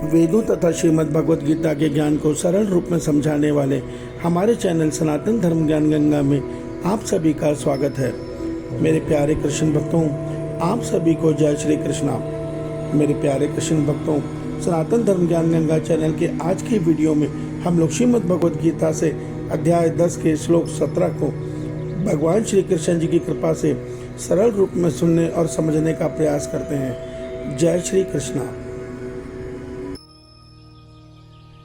वेदों तथा श्रीमद् भगवद गीता के ज्ञान को सरल रूप में समझाने वाले हमारे चैनल सनातन धर्म ज्ञान गंगा में आप सभी का स्वागत है। मेरे प्यारे कृष्ण भक्तों, आप सभी को जय श्री कृष्णा। मेरे प्यारे कृष्ण भक्तों, सनातन धर्म ज्ञान गंगा चैनल के आज की वीडियो में हम लोग श्रीमद् भगवद गीता से अध्याय 10 के श्लोक 17 को भगवान श्री कृष्ण जी की कृपा से सरल रूप में सुनने और समझने का प्रयास करते हैं। जय श्री कृष्णा।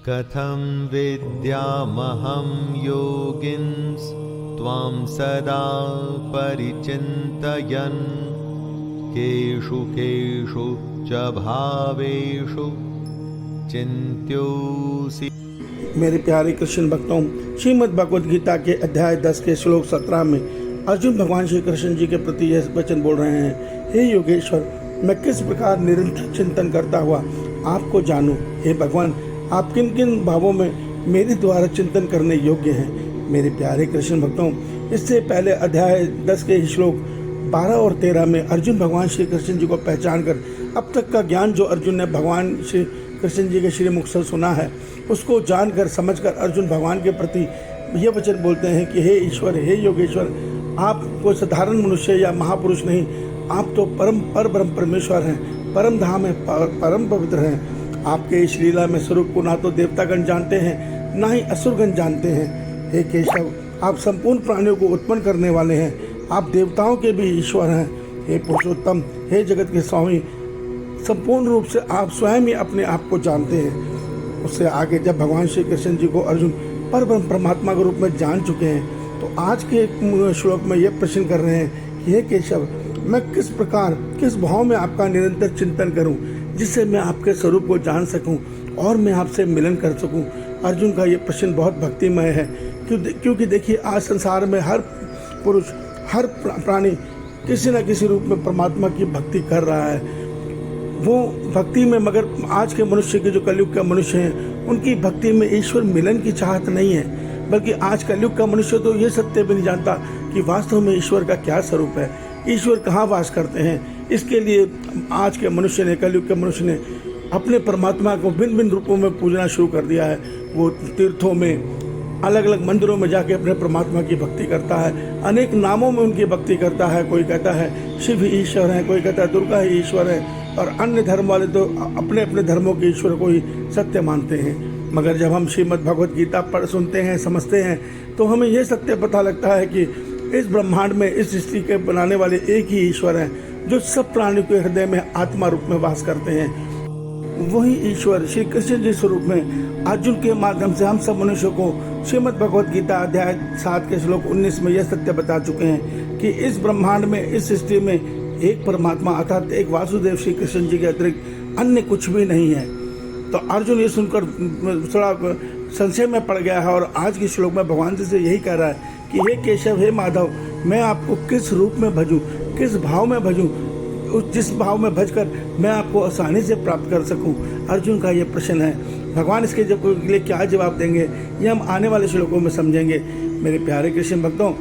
कथं विद्यामहं योगिन्स त्वां सदा परिचिन्तयन् केषु केषु च भावेषु चिन्त्योऽसि। मेरे प्यारे कृष्ण भक्तों, श्रीमद् भगवद गीता के अध्याय 10 के श्लोक 17 में अर्जुन भगवान श्री कृष्ण जी के प्रति यह वचन बोल रहे हैं। हे योगेश्वर, मैं किस प्रकार निरंतर चिंतन करता हुआ आपको जानूं। हे भगवान, आप किन किन भावों में मेरे द्वारा चिंतन करने योग्य हैं। मेरे प्यारे कृष्ण भक्तों, इससे पहले अध्याय 10 के श्लोक 12 और 13 में अर्जुन भगवान श्री कृष्ण जी को पहचान कर अब तक का ज्ञान जो अर्जुन ने भगवान श्री कृष्ण जी के श्री मुख से सुना है, उसको जानकर समझकर अर्जुन भगवान के प्रति ये वचन बोलते हैं कि हे ईश्वर, हे योगेश्वर, आप कोई साधारण मनुष्य या महापुरुष नहीं, आप तो पर ब्रह्म परमेश्वर हैं, परम धाम है, परम पवित्र हैं। आपके इस लीला में स्वरूप को ना तो देवतागण जानते हैं, ना ही असुरगण जानते हैं। हे केशव, आप संपूर्ण प्राणियों को उत्पन्न करने वाले हैं, आप देवताओं के भी ईश्वर हैं। हे पुरुषोत्तम, हे जगत के स्वामी, संपूर्ण रूप से आप स्वयं ही अपने आप को जानते हैं। उससे आगे जब भगवान श्री कृष्ण जी को अर्जुन परब्रह्म परमात्मा के रूप में जान चुके हैं, तो आज के श्लोक में ये प्रश्न कर रहे हैं कि हे केशव, मैं किस प्रकार किस भाव में आपका निरंतर चिंतन करूं, जिससे मैं आपके स्वरूप को जान सकूं और मैं आपसे मिलन कर सकूं। अर्जुन का ये प्रश्न बहुत भक्तिमय है, क्योंकि देखिए, आज संसार में हर पुरुष, हर प्राणी किसी न किसी रूप में परमात्मा की भक्ति कर रहा है। वो भक्ति में, मगर आज के मनुष्य के जो कलयुग का मनुष्य हैं, उनकी भक्ति में ईश्वर मिलन की चाहत नहीं है, बल्कि आज कलयुग का मनुष्य तो ये सत्य भी नहीं जानता कि वास्तव में ईश्वर का क्या स्वरूप है, ईश्वर कहाँ वास करते हैं। इसके लिए आज के मनुष्य ने, कलयुग के मनुष्य ने अपने परमात्मा को भिन्न भिन्न रूपों में पूजना शुरू कर दिया है। वो तीर्थों में, अलग अलग मंदिरों में जाके अपने परमात्मा की भक्ति करता है, अनेक नामों में उनकी भक्ति करता है। कोई कहता है शिव ही ईश्वर है, कोई कहता है दुर्गा ही ईश्वर है, और अन्य धर्म वाले तो अपने अपने धर्मों के ईश्वर को ही सत्य मानते हैं। मगर जब हम श्रीमद् भगवद गीता पढ़ सुनते हैं, समझते हैं, तो हमें यह सत्य पता लगता है कि इस ब्रह्मांड में, इस सृष्टि के बनाने वाले एक ही ईश्वर हैं, जो सब प्राणियों के हृदय में आत्मा रूप में वास करते हैं। वही ईश्वर श्री कृष्ण जी स्वरूप में अर्जुन के माध्यम से हम सब मनुष्यों को श्रीमद् भगवद गीता अध्याय 7 के श्लोक 19 में यह सत्य बता चुके हैं कि इस ब्रह्मांड में, इस सृष्टि में एक परमात्मा अर्थात एक वासुदेव श्री कृष्ण जी के अतिरिक्त अन्य कुछ भी नहीं है। तो अर्जुन ये सुनकर थोड़ा संशय में पड़ गया है, और आज के श्लोक में भगवान जी से यही कह रहा है कि हे केशव, हे माधव, मैं आपको किस रूप में भजूं, किस भाव में भजूं, जिस भाव में भजकर मैं आपको आसानी से प्राप्त कर सकूं। अर्जुन का ये प्रश्न है। भगवान इसके लिए क्या जवाब देंगे, ये हम आने वाले श्लोकों में समझेंगे। मेरे प्यारे कृष्ण भक्तों,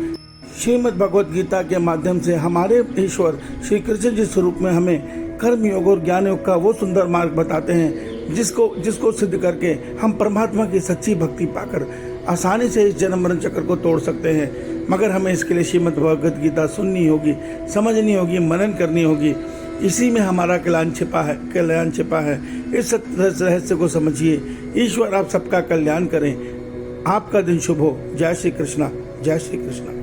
श्रीमद् भगवद गीता के माध्यम से हमारे ईश्वर श्री कृष्ण जी स्वरूप में हमें कर्म योग और ज्ञान योग का वो सुंदर मार्ग बताते हैं, जिसको सिद्ध करके हम परमात्मा की सच्ची भक्ति पाकर आसानी से इस जन्म मरण चक्र को तोड़ सकते हैं। मगर हमें इसके लिए श्रीमद् भगवद गीता सुननी होगी, समझनी होगी, मनन करनी होगी। इसी में हमारा कल्याण छिपा है। इस रहस्य को समझिए। ईश्वर आप सबका कल्याण करें। आपका दिन शुभ हो। जय श्री कृष्णा, जय श्री कृष्णा।